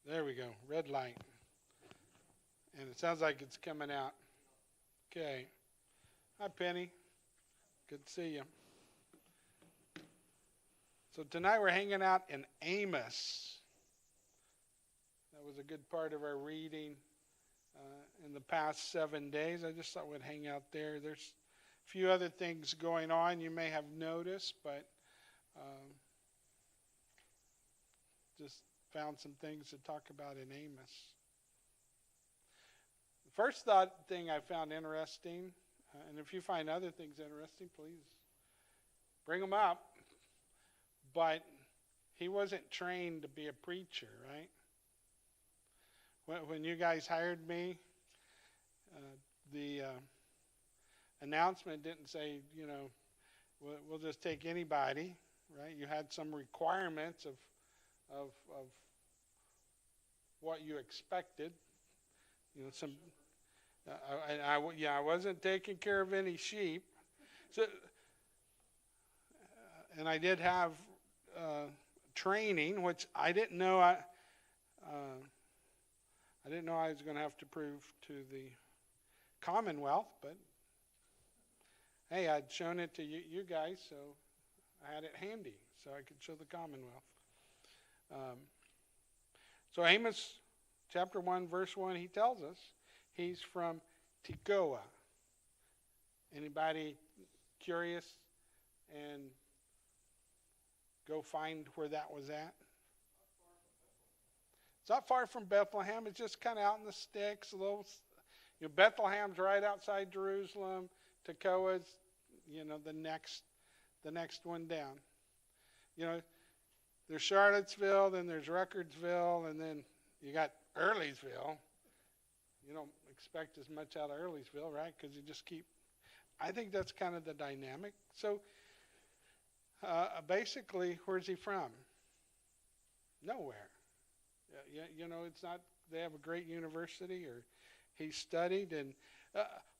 There we go. Red light. And it sounds like it's coming out. Okay. Hi, Penny. Good to see you. So tonight we're hanging out in Amos. That was a good part of our reading in the past 7 days. I just thought we'd hang out there. There's a few other things going on you may have noticed, but just found some things to talk about in Amos. The first thing I found interesting, and if you find other things interesting, please bring them up. But he wasn't trained to be a preacher, right? When you guys hired me, the announcement didn't say, we'll just take anybody, right? You had some requirements of what you expected. I wasn't taking care of any sheep. So, and I did have training, which I didn't know I didn't know I was going to have to prove to the Commonwealth, but hey, I'd shown it to you guys, so I had it handy, so I could show the Commonwealth. So Amos chapter 1, verse 1, he tells us he's from Tekoa. Anybody curious and go find where that was at? It's not far from Bethlehem. It's just kind of out in the sticks. Bethlehem's right outside Jerusalem. Tekoa's, the next one down. There's Charlottesville, then there's Ruckardsville, and then you got Earlysville. You don't expect as much out of Earlysville, right? Because you just keep. I think that's kind of the dynamic. So basically, where's he from? Nowhere. It's not. They have a great university, or he studied. And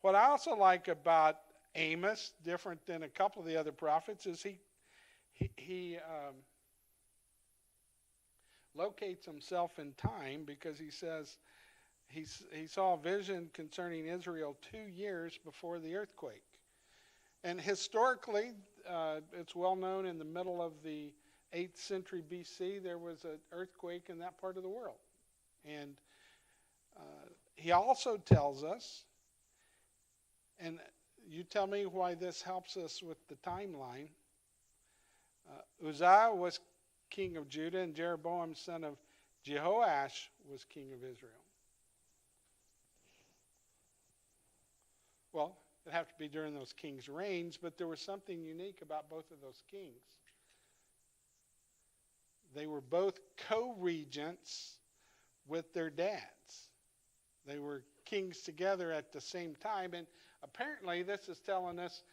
what I also like about Amos, different than a couple of the other prophets, is he locates himself in time, because he says he saw a vision concerning Israel 2 years before the earthquake. And historically, it's well known in the middle of the 8th century BC, there was an earthquake in that part of the world. And he also tells us, and you tell me why this helps us with the timeline, Uzziah was king of Judah, and Jeroboam, son of Jehoash, was king of Israel. Well, it'd have to be during those kings' reigns, but there was something unique about both of those kings. They were both co-regents with their dads. They were kings together at the same time, and apparently this is telling us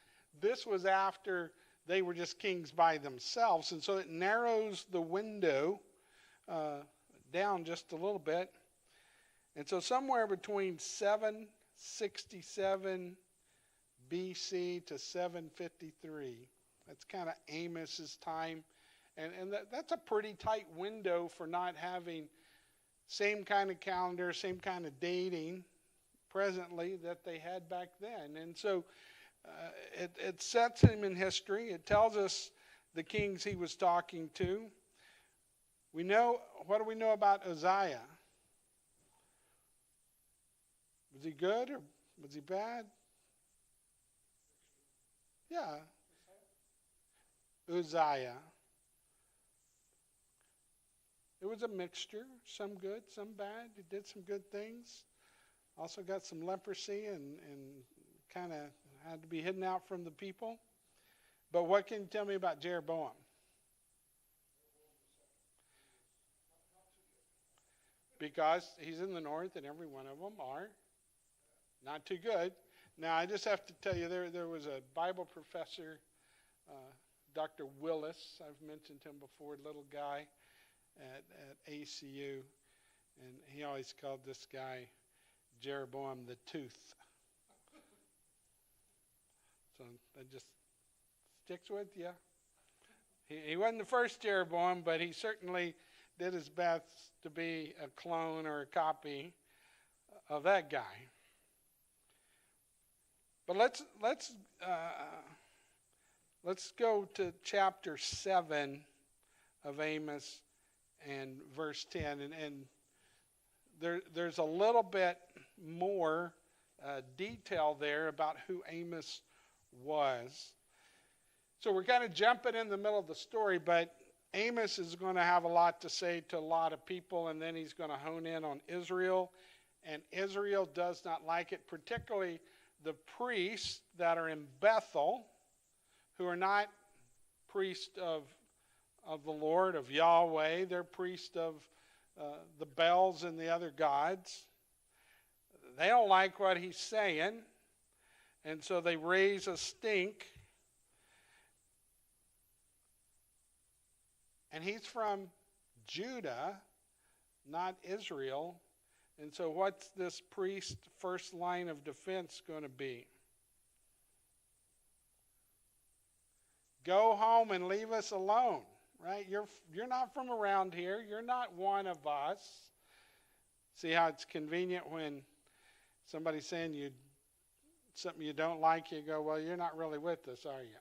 this was after they were just kings by themselves, and so it narrows the window down just a little bit. And so somewhere between 767 BC to 753, that's kind of Amos's time. And that's a pretty tight window for not having same kind of calendar, same kind of dating presently that they had back then. And so it sets him in history. It tells us the kings he was talking to. What do we know about Uzziah? Was he good or was he bad? Yeah. Uzziah. It was a mixture, some good, some bad. He did some good things. Also got some leprosy and kind of had to be hidden out from the people. But what can you tell me about Jeroboam? Because he's in the north and every one of them are not too good. Now, I just have to tell you, there was a Bible professor, Dr. Willis. I've mentioned him before, little guy at ACU, and he always called this guy Jeroboam the Tooth. So that just sticks with you. He wasn't the first Jeroboam, but he certainly did his best to be a clone or a copy of that guy. But let's go to chapter 7 of Amos and verse 10, and there's a little bit more detail there about who Amos was. So we're kind of jumping in the middle of the story, but Amos is going to have a lot to say to a lot of people, and then he's going to hone in on Israel, and Israel does not like it, particularly the priests that are in Bethel, who are not priests of the Lord, of Yahweh. They're priests of the Baals and the other gods. They don't like what he's saying, and so they raise a stink. And he's from Judah, not Israel. And so what's this priest's first line of defense going to be? Go home and leave us alone, right? You're not from around here. You're not one of us. See how it's convenient when somebody's saying something you don't like, you go, well, you're not really with us, are you?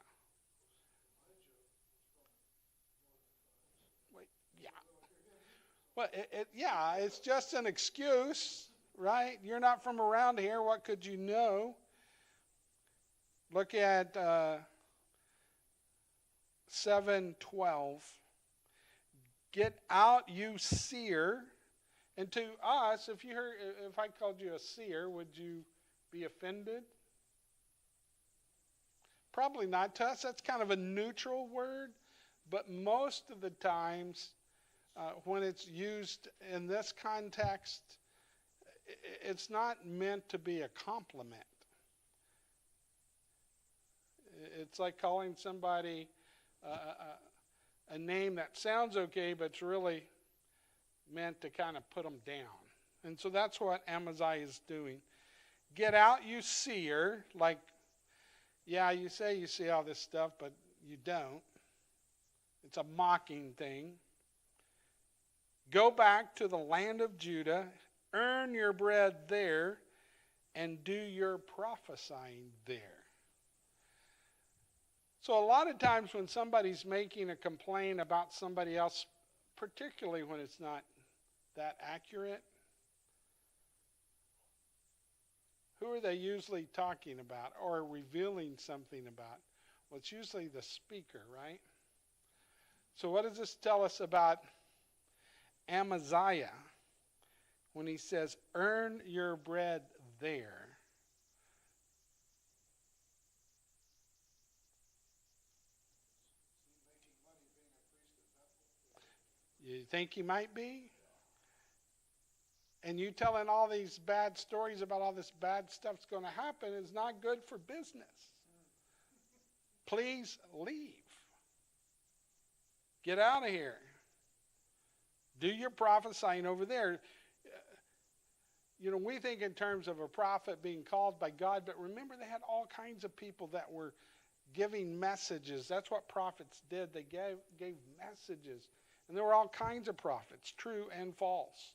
Well, it's just an excuse, right? You're not from around here. What could you know? Look at 7:12. Get out, you seer. And to us, if I called you a seer, would you be offended? Probably not. To us, that's kind of a neutral word. But most of the times, when it's used in this context, it's not meant to be a compliment. It's like calling somebody a name that sounds okay, but it's really meant to kind of put them down. And so that's what Amaziah is doing. Get out, you seer. Like, yeah, you say you see all this stuff, but you don't. It's a mocking thing. Go back to the land of Judah, earn your bread there, and do your prophesying there. So a lot of times when somebody's making a complaint about somebody else, particularly when it's not that accurate, who are they usually talking about or revealing something about? Well, it's usually the speaker, right? So what does this tell us about Amaziah when he says, earn your bread there? You think he might be? And you telling all these bad stories about all this bad stuff's going to happen is not good for business. Please leave. Get out of here. Do your prophesying over there. We think in terms of a prophet being called by God, but remember they had all kinds of people that were giving messages. That's what prophets did. They gave messages. And there were all kinds of prophets, true and false.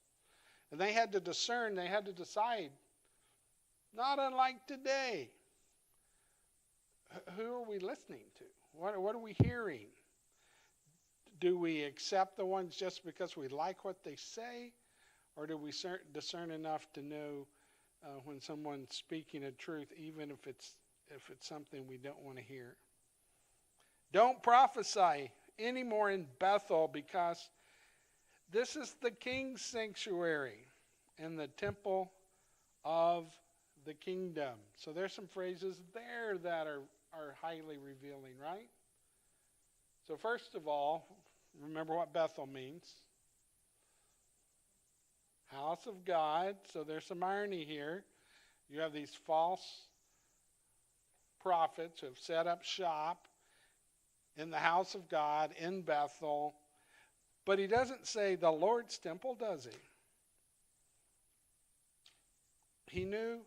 And they had to discern, they had to decide, not unlike today. Who are we listening to? What are we hearing? Do we accept the ones just because we like what they say? Or do we discern enough to know when someone's speaking a truth, even if it's something we don't want to hear? Don't prophesy anymore in Bethel, because this is the king's sanctuary and the temple of the kingdom. So there's some phrases there that are highly revealing, right? So first of all, remember what Bethel means. House of God. So there's some irony here. You have these false prophets who have set up shop in the house of God in Bethel. But he doesn't say the Lord's temple, does he? He knew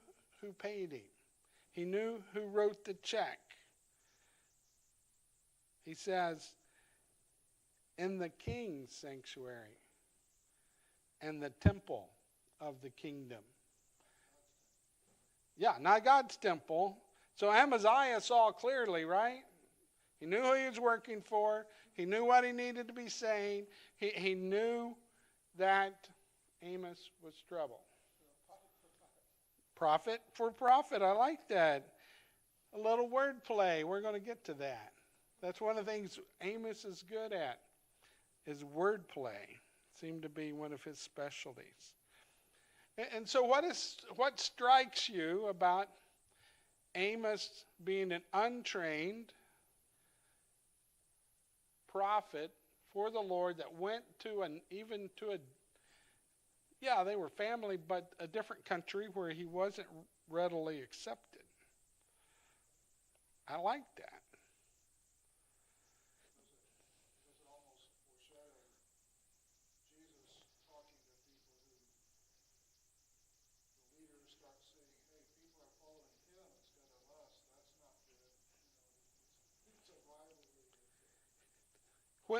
who paid him. He knew who wrote the check. He says, in the king's sanctuary. and the temple of the kingdom. Yeah, not God's temple. So Amaziah saw clearly, right? He knew who he was working for. He knew what he needed to be saying. He knew that Amos was trouble. Prophet for prophet. I like that. A little word play. We're going to get to that. That's one of the things Amos is good at, is word play. Seemed to be one of his specialties. And so what strikes you about Amos being an untrained prophet for the Lord that went to they were family, but a different country where he wasn't readily accepted? I like that.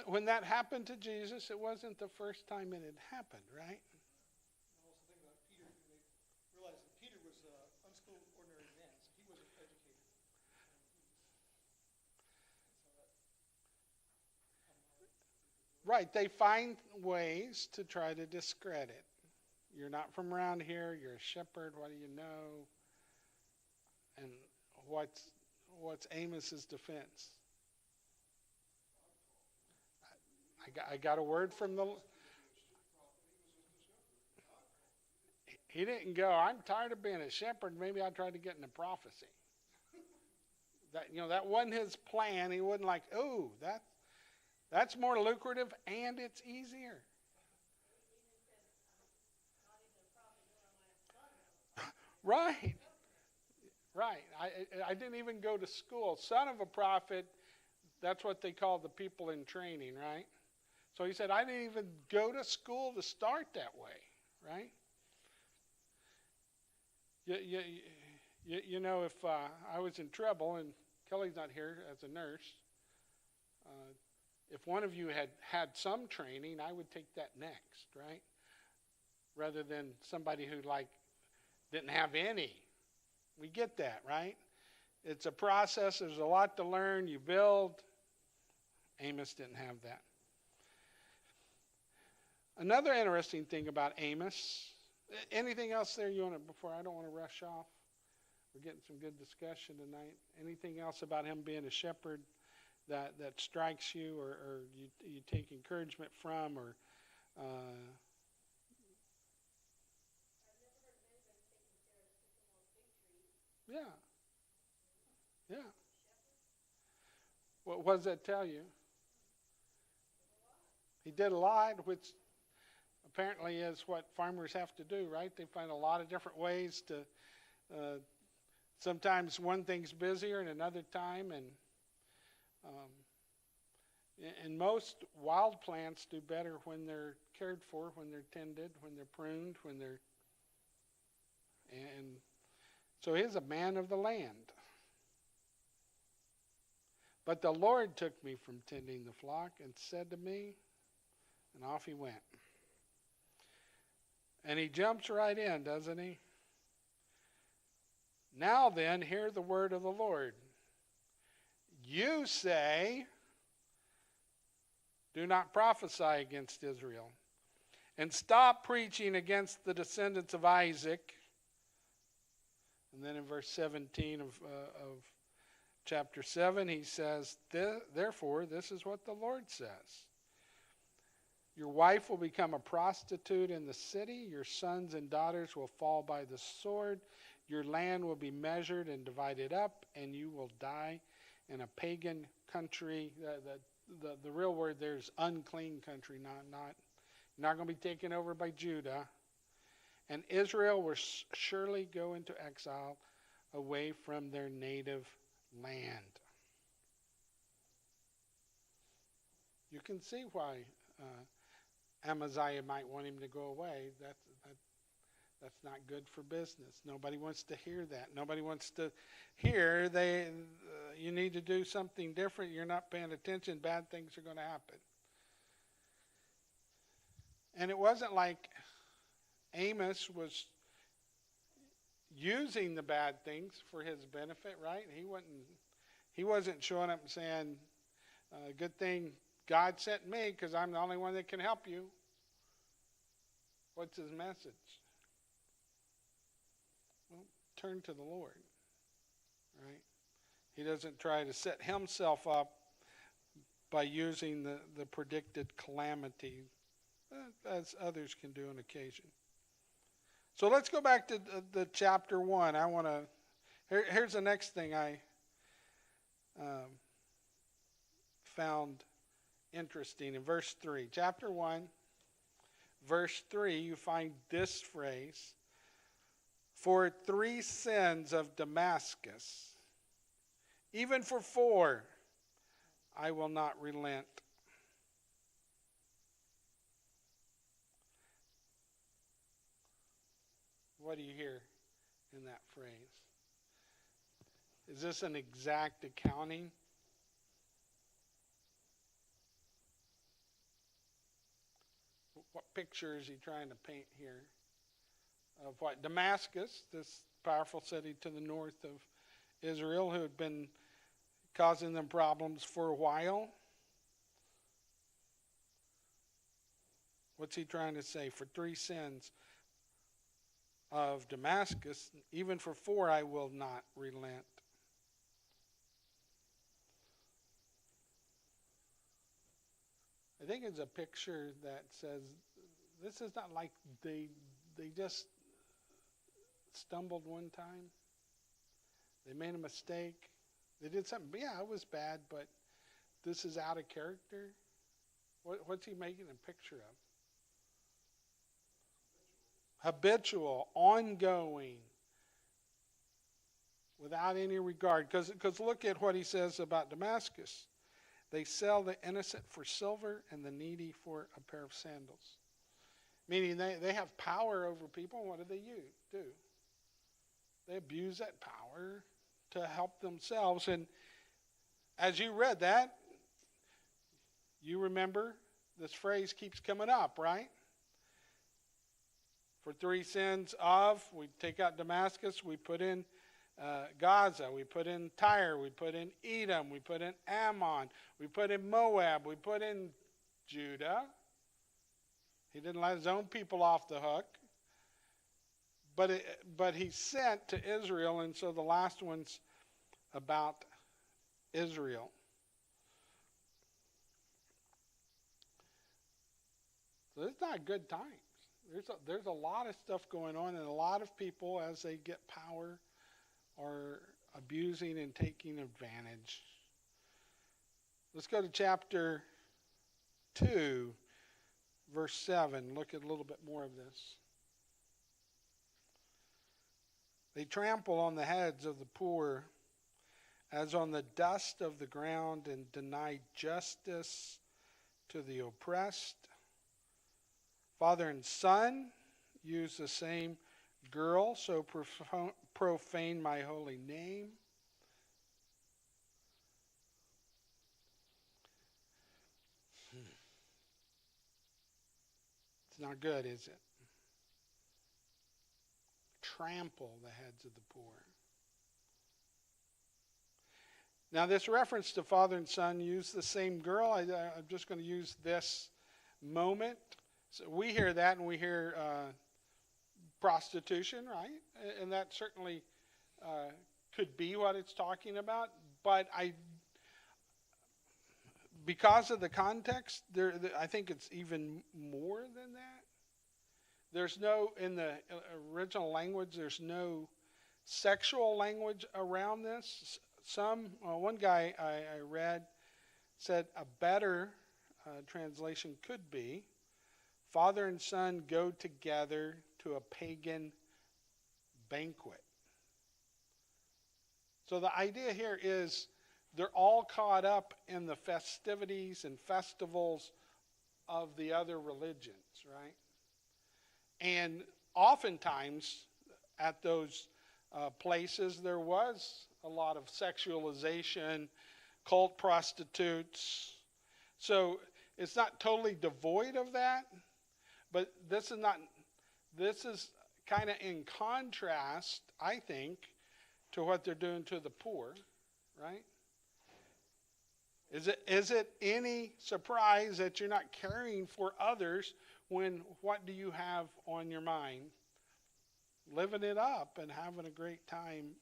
When that happened to Jesus, it wasn't the first time it had happened, right? I also think about Peter. They realized that Peter was an unschooled, ordinary man, so he wasn't educated. Right, they find ways to try to discredit. You're not from around here, you're a shepherd, what do you know? And what's Amos's defense? I got a word from the... He didn't go, I'm tired of being a shepherd, maybe I'll try to get into prophecy. That wasn't his plan. He wasn't like, oh, that's more lucrative and it's easier. Right. I didn't even go to school. Son of a prophet, that's what they call the people in training, right? So he said, I didn't even go to school to start that way, right? If I was in trouble, and Kelly's not here as a nurse, if one of you had some training, I would take that next, right? Rather than somebody who didn't have any. We get that, right? It's a process. There's a lot to learn. You build. Amos didn't have that. Another interesting thing about Amos, anything else there you want to, before I don't want to rush off? We're getting some good discussion tonight. Anything else about him being a shepherd that strikes you or you take encouragement from? Or Yeah. What does that tell you? He did a lot, which apparently is what farmers have to do, right? They find a lot of different ways to, sometimes one thing's busier and another time, and most wild plants do better when they're cared for, when they're tended, when they're pruned, and so he's a man of the land. But the Lord took me from tending the flock and said to me, and off he went. And he jumps right in, doesn't he? Now then, hear the word of the Lord. You say, do not prophesy against Israel, and stop preaching against the descendants of Isaac. And then in verse 17 of chapter 7, he says, therefore, this is what the Lord says. Your wife will become a prostitute in the city. Your sons and daughters will fall by the sword. Your land will be measured and divided up, and you will die in a pagan country. The real word there is unclean country, not going to be taken over by Judah. And Israel will surely go into exile away from their native land. You can see why Amaziah might want him to go away. That's not good for business. Nobody wants to hear that. Nobody wants to hear you need to do something different. You're not paying attention. Bad things are going to happen. And it wasn't like Amos was using the bad things for his benefit, right? He wasn't showing up and saying, good thing God sent me because I'm the only one that can help you. What's his message? Well, turn to the Lord, right? He doesn't try to set himself up by using the predicted calamity as others can do on occasion. So let's go back to the chapter 1. Here's the next thing I found interesting in verse 3. Chapter 1, verse 3, you find this phrase, for 3 sins of Damascus, even for 4, I will not relent. What do you hear in that phrase? Is this an exact accounting? What picture is he trying to paint here of what? Damascus, this powerful city to the north of Israel who had been causing them problems for a while. What's he trying to say? For 3 sins of Damascus, even for 4 I will not relent. I think it's a picture that says this is not like they just stumbled one time. They made a mistake. They did something, yeah, it was bad, but this is out of character. What's he making a picture of? Habitual, ongoing, without any regard. Because look at what he says about Damascus. They sell the innocent for silver and the needy for a pair of sandals. Meaning they have power over people. What do? They abuse that power to help themselves. And as you read that, you remember this phrase keeps coming up, right? For 3 sins of, we take out Damascus, we put in Gaza, we put in Tyre, we put in Edom, we put in Ammon, we put in Moab, we put in Judah. He didn't let his own people off the hook. But he sent to Israel, and so the last one's about Israel. So it's not good times. There's a lot of stuff going on, and a lot of people, as they get power, are abusing and taking advantage. Let's go to chapter 2, verse 7. Look at a little bit more of this. They trample on the heads of the poor as on the dust of the ground and deny justice to the oppressed. Father and son use the same girl, so profane my holy name. It's not good, is it? Trample the heads of the poor. Now, this reference to father and son, use the same girl. I'm just going to use this moment. So we hear that and we hear prostitution, right? And that certainly could be what it's talking about. But because of the context, I think it's even more than that. There's no, in the original language, there's no sexual language around this. One guy I read said a better translation could be, father and son go together to a pagan banquet. So the idea here is they're all caught up in the festivities and festivals of the other religions, right? And oftentimes at those places there was a lot of sexualization, cult prostitutes. So it's not totally devoid of that, But this is kind of in contrast, I think, to what they're doing to the poor, right? Is it any surprise that you're not caring for others when what do you have on your mind? Living it up and having a great time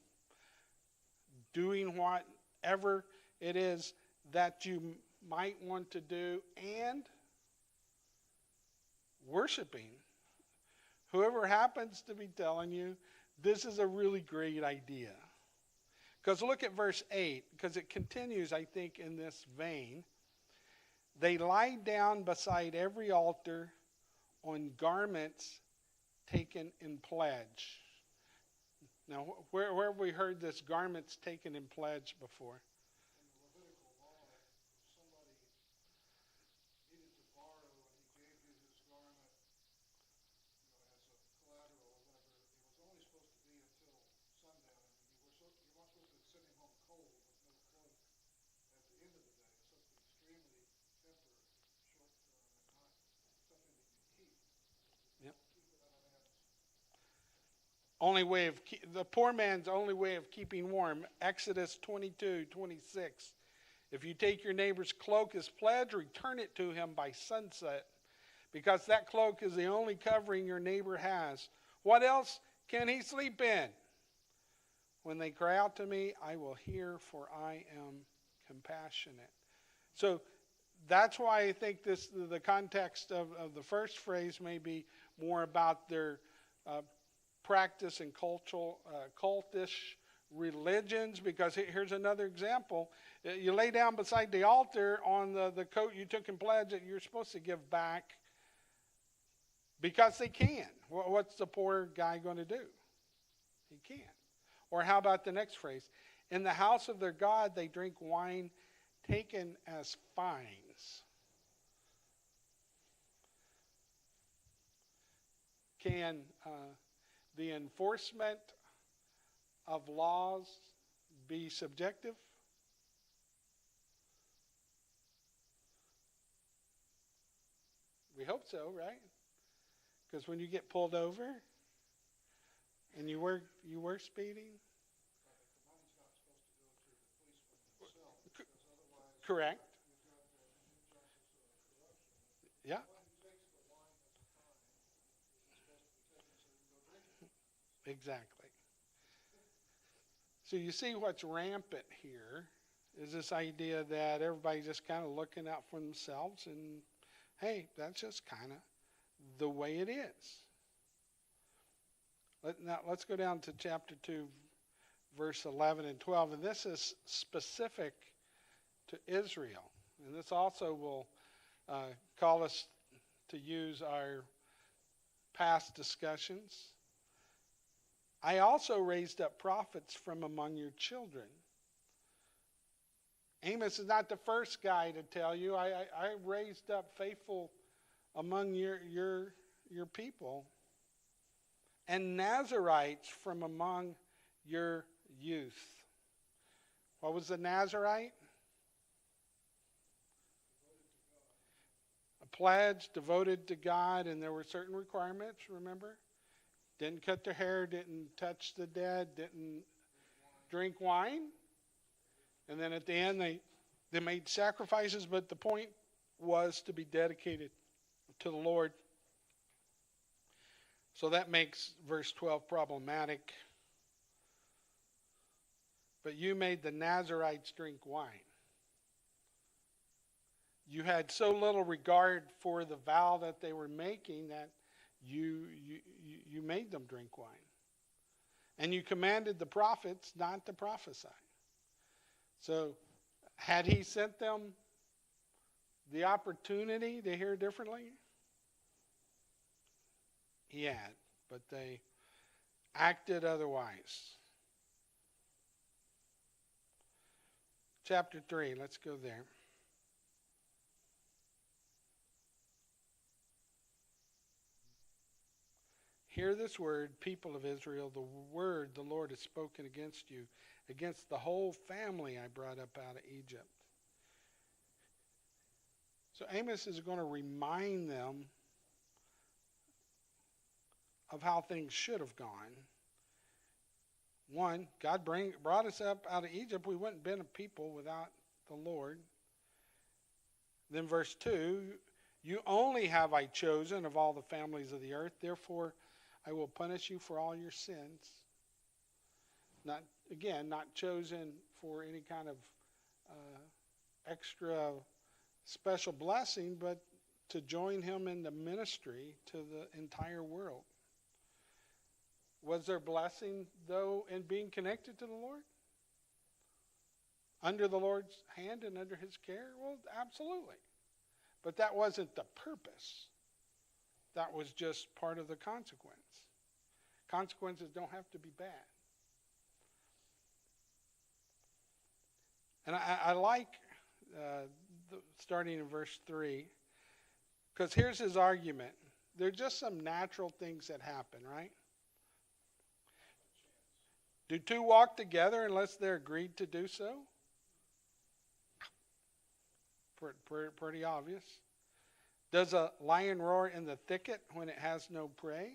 doing whatever it is that you might want to do and worshiping. Whoever happens to be telling you, this is a really great idea. Because look at verse 8, because it continues, I think, in this vein. They lie down beside every altar on garments taken in pledge. Now, where have we heard this garments taken in pledge before? In the Levitical law, if somebody needed to borrow and he gave you his garment, as a collateral or whatever, it was only supposed to be until sundown. And you're not supposed to send him home cold with no cloak at the end of the day. It's supposed to be extremely temporary, short term, and not something that you keep. Yep. Keep it out of hands. The poor man's only way of keeping warm, Exodus 22:26. If you take your neighbor's cloak as pledge, return it to him by sunset, because that cloak is the only covering your neighbor has. What else can he sleep in? When they cry out to me, I will hear, for I am compassionate. So that's why I think the context of the first phrase may be more about their practice and cultish religions, because here's another example. You lay down beside the altar on the coat you took in pledge that you're supposed to give back because they can. What's the poor guy going to do? He can't. Or how about the next phrase? In the house of their God, they drink wine taken as fines. Can the enforcement of laws be subjective? We hope so, right? Because when you get pulled over and you were speeding, The money's not supposed to go to the policeman himself, because otherwise correct? you've got the injustice of corruption. Yeah, One who takes the wine as a fine is supposed to be taken so you can go drink it. exactly. So you see what's rampant here is this idea that everybody's just kind of looking out for themselves, and hey, that's just kind of the way it is. Now let's go down to chapter 2, verse 11 and 12, and this is specific to Israel. And this also will call us to use our past discussions. I also raised up prophets from among your children. Amos is not the first guy to tell you. I raised up faithful among your people, and Nazarites from among your youth. What was the Nazarite? A pledge devoted to God, and there were certain requirements, remember? Didn't cut their hair, didn't touch the dead, didn't drink wine. And then at the end, they made sacrifices, but the point was to be dedicated to the Lord. So that makes verse 12 problematic. But you made the Nazarites drink wine. You had so little regard for the vow that they were making that you made them drink wine. And you commanded the prophets not to prophesy. So had he sent them the opportunity to hear differently? He had, but they acted otherwise. Chapter 3, let's go there. Hear this word, people of Israel, the word the Lord has spoken against you, against the whole family I brought up out of Egypt. So Amos is going to remind them of how things should have gone. One, God brought us up out of Egypt. We wouldn't have been a people without the Lord. Then verse 2, you only have I chosen of all the families of the earth. Therefore, I will punish you for all your sins. Not chosen for any kind of extra special blessing, but to join him in the ministry to the entire world. Was there blessing, though, in being connected to the Lord? Under the Lord's hand and under his care? Well, absolutely. But that wasn't the purpose. That was just part of the consequence. Consequences don't have to be bad. And I like starting in verse 3, because here's his argument. There are just some natural things that happen, right? Do two walk together unless they're agreed to do so? Pretty obvious. Does a lion roar in the thicket when it has no prey?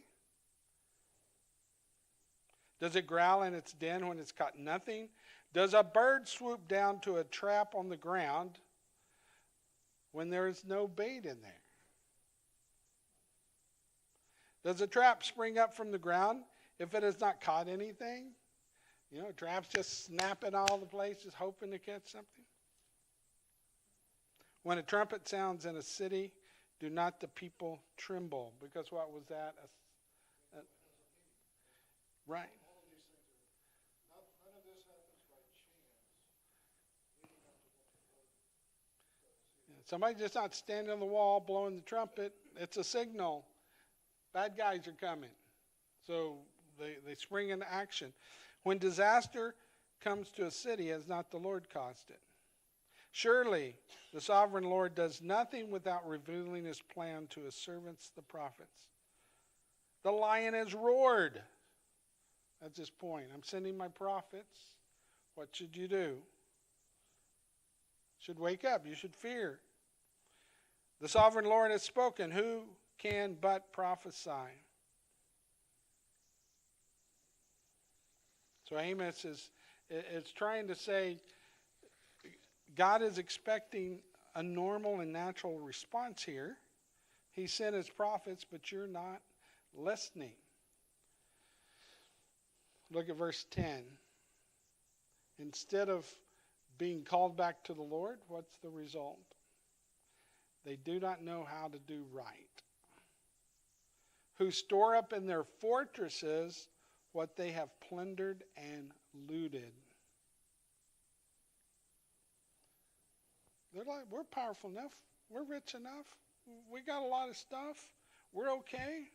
Does it growl in its den when it's caught nothing? Does a bird swoop down to a trap on the ground when there is no bait in there? Does a trap spring up from the ground if it has not caught anything? You know, traps just snapping all the places hoping to catch something. When a trumpet sounds in a city, do not the people tremble? Because what was that? Right. All of these things are, none of this happens by chance, leading up to what the Lord does. Somebody just not standing on the wall blowing the trumpet. It's a signal. Bad guys are coming. So they spring into action. When disaster comes to a city, has not the Lord caused it? Surely the sovereign Lord does nothing without revealing his plan to his servants, the prophets. The lion has roared. That's his point. I'm sending my prophets. What should you do? You should wake up. You should fear. The sovereign Lord has spoken. Who can but prophesy? So Amos is trying to say God is expecting a normal and natural response here. He sent his prophets, but you're not listening. Look at verse 10. Instead of being called back to the Lord, what's the result? They do not know how to do right. Who store up in their fortresses what they have plundered and looted. They're like, we're powerful enough. We're rich enough. We got a lot of stuff. We're okay.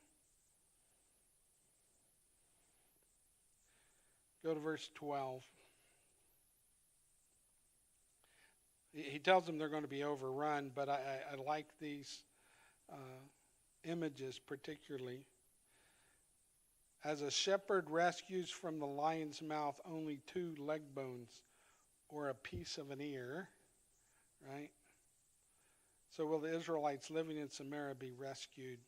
Go to verse 12. He tells them they're going to be overrun, but I like these images particularly. As a shepherd rescues from the lion's mouth only 2 leg bones or a piece of an ear, right? So will the Israelites living in Samaria be rescued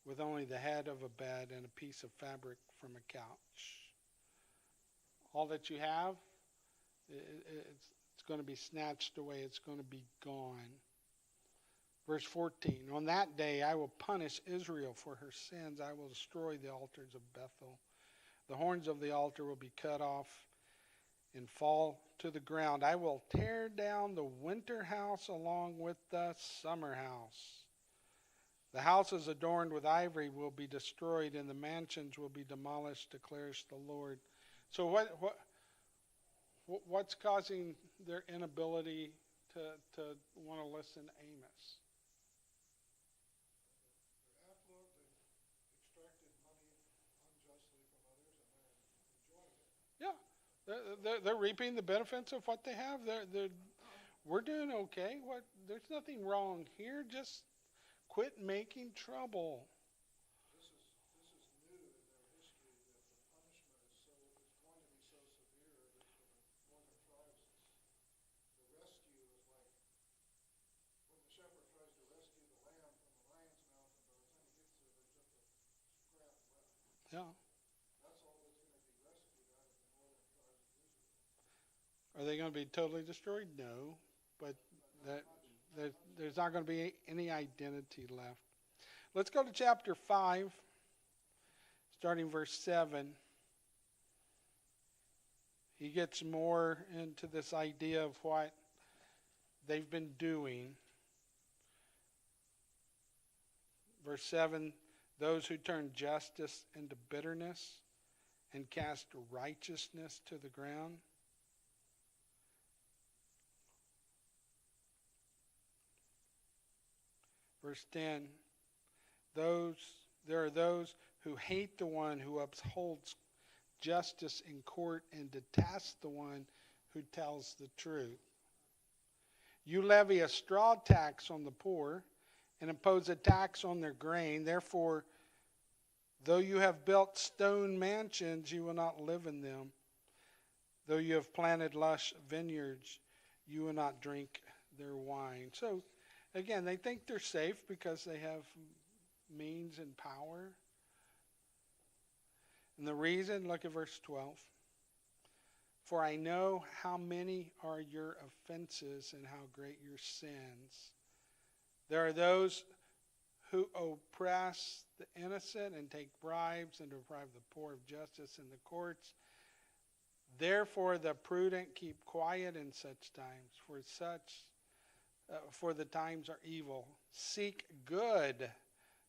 with only the head of a bed and a piece of fabric from a couch? All that you have, it's going to be snatched away. It's going to be gone. Verse 14, on that day I will punish Israel for her sins. I will destroy the altars of Bethel. The horns of the altar will be cut off and fall to the ground. I will tear down the winter house along with the summer house. The houses adorned with ivory will be destroyed, and the mansions will be demolished, declares the Lord. So what's causing their inability to want to listen to Amos? They're affluent, they've extracted money unjustly from others, and they're enjoying it. Yeah, they're reaping the benefits of what they have. We're doing okay. There's nothing wrong here. Just quit making trouble. This is new in their history that the punishment is going to be so severe that for the northern tribes, the rescue is like when the shepherd tries to rescue the lamb from the lion's mouth, and by the time he gets there, there's just a Are they going to be totally destroyed? No, but there's not going to be any identity left. Let's go to chapter 5, starting verse 7. He gets more into this idea of what they've been doing. Verse 7, those who turn justice into bitterness and cast righteousness to the ground. Verse 10, there are those who hate the one who upholds justice in court and detest the one who tells the truth. You levy a straw tax on the poor and impose a tax on their grain. Therefore, though you have built stone mansions, you will not live in them. Though you have planted lush vineyards, you will not drink their wine. So, again, they think they're safe because they have means and power. And the reason, look at verse 12. For I know how many are your offenses and how great your sins. There are those who oppress the innocent and take bribes and deprive the poor of justice in the courts. Therefore the prudent keep quiet in such times, for the times are evil. Seek good,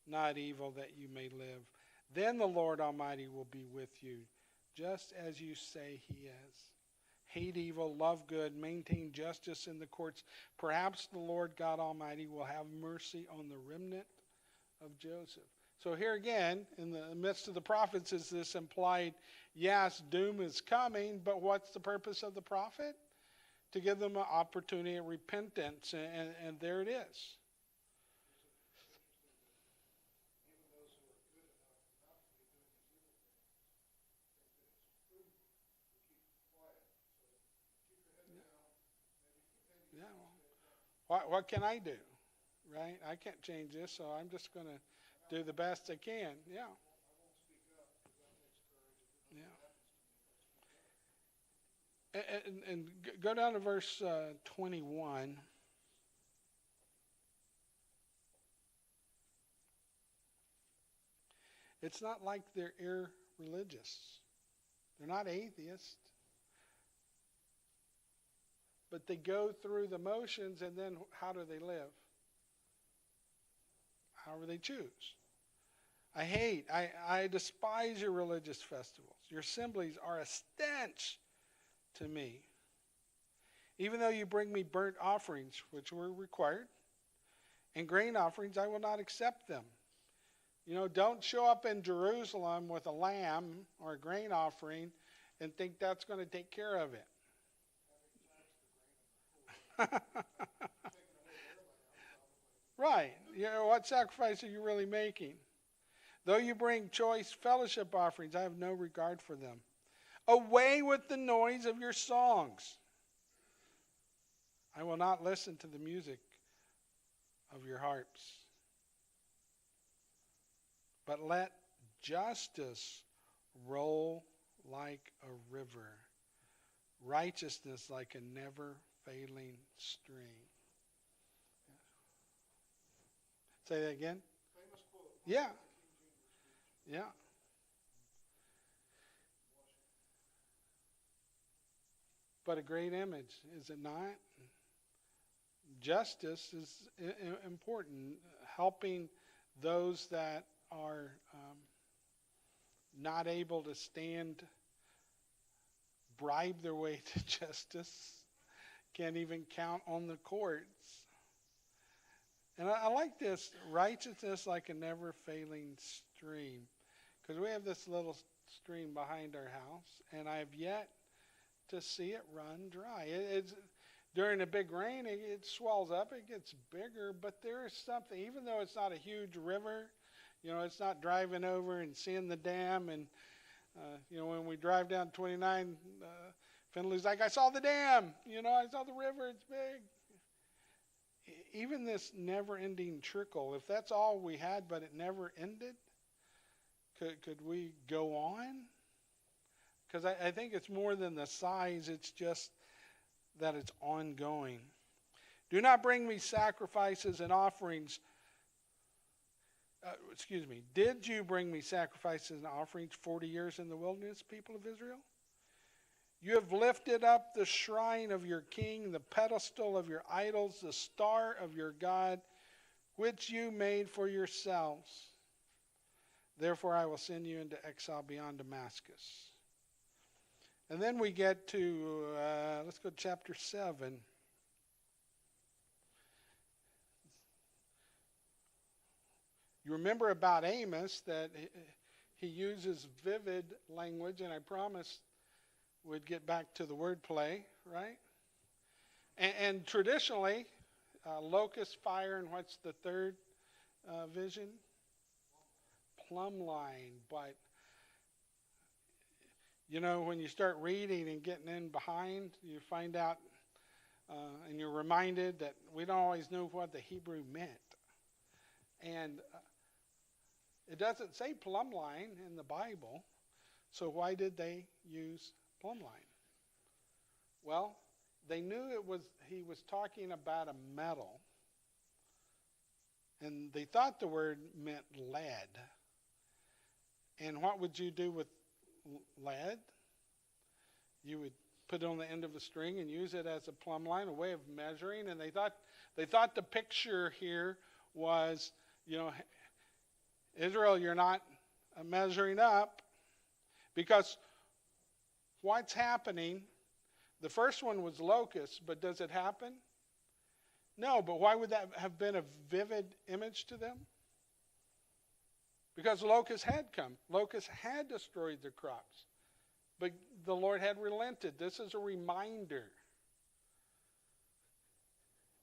not evil, that you may live. Then the Lord Almighty will be with you, just as you say he is. Hate evil, love good, maintain justice in the courts. Perhaps the Lord God Almighty will have mercy on the remnant of Joseph. So here again, in the midst of the prophets, is this implied, yes, doom is coming, but what's the purpose of the prophet? To give them an opportunity of repentance, and there it is. Yeah. What can I do? Right? I can't change this, so I'm just going to do the best I can. Yeah. Yeah. And go down to verse 21. It's not like they're irreligious. They're not atheists. But they go through the motions, and then how do they live? However they choose. I despise your religious festivals. Your assemblies are a stench to me. Even though you bring me burnt offerings, which were required, and grain offerings, I will not accept them. Don't show up in Jerusalem with a lamb or a grain offering and think that's going to take care of it. Right. What sacrifice are you really making? Though you bring choice fellowship offerings, I have no regard for them. Away with the noise of your songs. I will not listen to the music of your harps. But let justice roll like a river, righteousness like a never-failing stream. Say that again? Famous quote. Yeah. Yeah. But a great image, is it not? Justice is important. Helping those that are not able to bribe their way to justice, can't even count on the courts. And I like this, righteousness like a never-failing stream. Because we have this little stream behind our house, and I have yet to see it run dry. It's during a big rain, it swells up, it gets bigger, but there is something, even though it's not a huge river, it's not driving over and seeing the dam, and, when we drive down 29, Finley's like, I saw the dam, I saw the river, it's big. Even this never-ending trickle, if that's all we had, but it never ended, could we go on? Because I think it's more than the size, it's just that it's ongoing. Do not bring me sacrifices and offerings. Did you bring me sacrifices and offerings 40 years in the wilderness, people of Israel? You have lifted up the shrine of your king, the pedestal of your idols, the star of your God, which you made for yourselves. Therefore I will send you into exile beyond Damascus. And then we get to, let's go to chapter 7. You remember about Amos that he uses vivid language, and I promised we'd get back to the wordplay, right? And traditionally, locust, fire, and what's the third vision? Plumb line. But, you know, when you start reading and getting in behind, you find out, and you're reminded that we don't always know what the Hebrew meant. And it doesn't say plumb line in the Bible, so why did they use plumb line? Well, they knew he was talking about a metal, and they thought the word meant lead. And what would you do with lead? You would put it on the end of a string and use it as a plumb line, a way of measuring. And they thought the picture here was, you know, Israel, you're not measuring up, because what's happening? The first one was locusts, but does it happen? No, but why would that have been a vivid image to them? Because locusts had come. Locusts had destroyed the crops. But the Lord had relented. This is a reminder.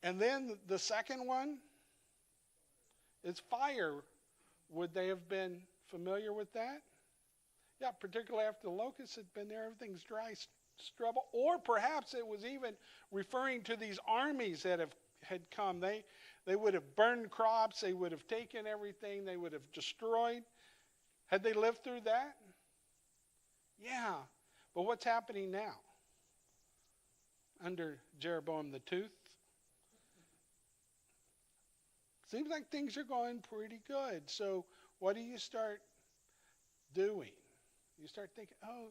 And then the second one is fire. Would they have been familiar with that? Yeah, particularly after the locusts had been there, everything's dry, stubble. Or perhaps it was even referring to these armies that had come. They would have burned crops. They would have taken everything. They would have destroyed. Had they lived through that? Yeah. But what's happening now? Under Jeroboam the Tooth? Seems like things are going pretty good. So what do you start doing? You start thinking, oh,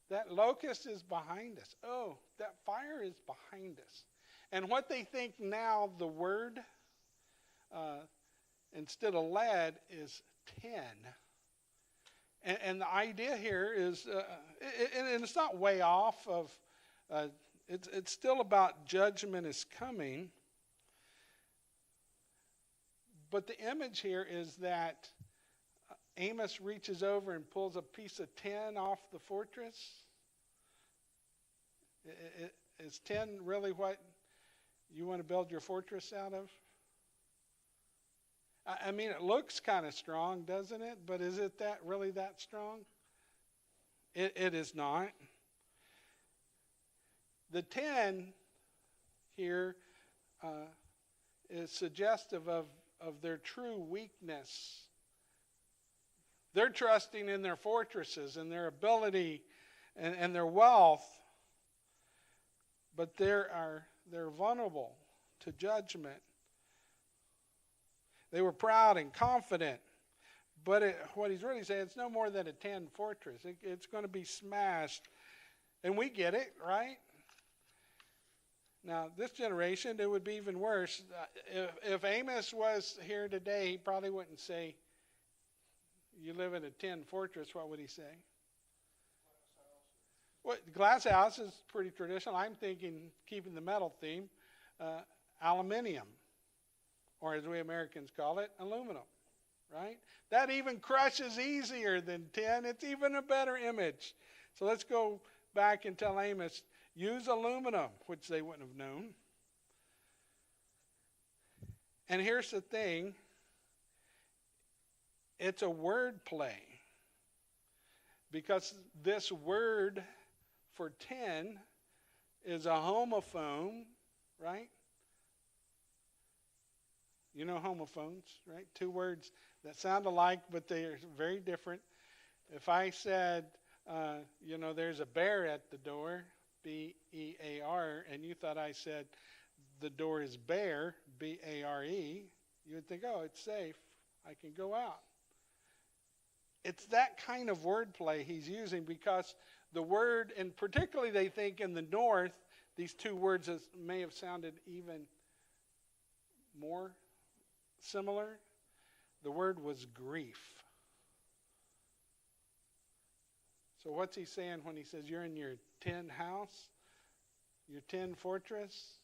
that locust is behind us. Oh, that fire is behind us. And what they think now, the word, instead of lead, is 10. And the idea here is, and it's not way off of, it's still about judgment is coming. But the image here is that Amos reaches over and pulls a piece of tin off the fortress. Is tin really what you want to build your fortress out of? I mean, it looks kind of strong, doesn't it? But is it really that strong? It is not. The tin here is suggestive of their true weakness. They're trusting in their fortresses and their ability and their wealth, but they're vulnerable to judgment. They were proud and confident, but what he's really saying, it's no more than a tin fortress. It's going to be smashed, and we get it, right? Now, this generation, it would be even worse. If Amos was here today, he probably wouldn't say, you live in a tin fortress. What would he say? Well, glass house is pretty traditional. I'm thinking, keeping the metal theme, aluminium, or as we Americans call it, aluminum, right? That even crushes easier than tin. It's even a better image. So let's go back and tell Amos, use aluminum, which they wouldn't have known. And here's the thing. It's a word play. Because this word for 10 is a homophone, right? You know homophones, right? Two words that sound alike, but they are very different. If I said, there's a bear at the door, B-E-A-R, and you thought I said the door is bare, B-A-R-E, you would think, oh, it's safe. I can go out. It's that kind of wordplay he's using because the word, and particularly they think in the north, these two words may have sounded even more similar. The word was grief. So what's he saying when he says you're in your tin house, your tin fortress?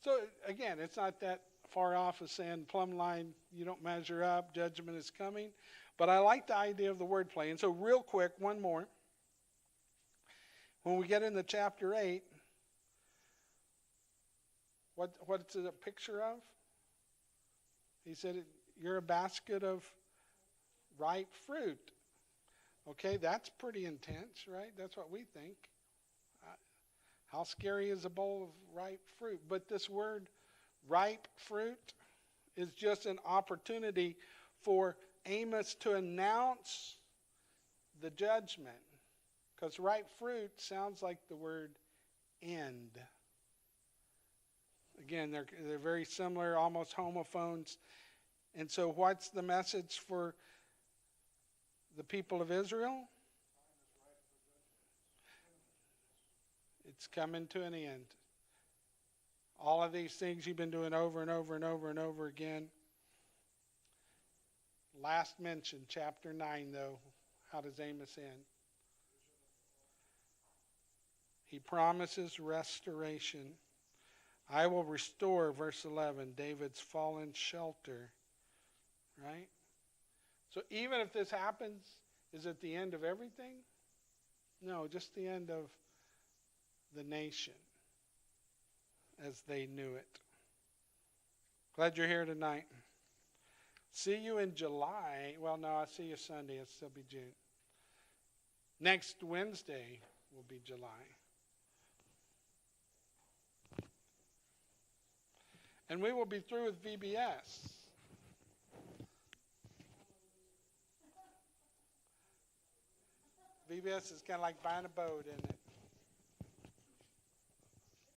So again, it's not that far off of saying plumb line, you don't measure up, judgment is coming. But I like the idea of the wordplay. And so real quick, one more. When we get into chapter 8, what's it a picture of? He said, you're a basket of ripe fruit. Okay, that's pretty intense, right? That's what we think. How scary is a bowl of ripe fruit? But this word, ripe fruit, is just an opportunity for Amos to announce the judgment. Because ripe fruit sounds like the word end. Again, they're very similar, almost homophones. And so what's the message for the people of Israel? It's coming to an end. All of these things you've been doing over and over and over and over again. Last mention, chapter 9, though. How does Amos end? He promises restoration. I will restore, verse 11, David's fallen shelter. Right? So even if this happens, is it the end of everything? No, just the end of the nation as they knew it. Glad you're here tonight. See you in July. Well, no, I'll see you Sunday. It'll still be June. Next Wednesday will be July. And we will be through with VBS. VBS is kind of like buying a boat, isn't it?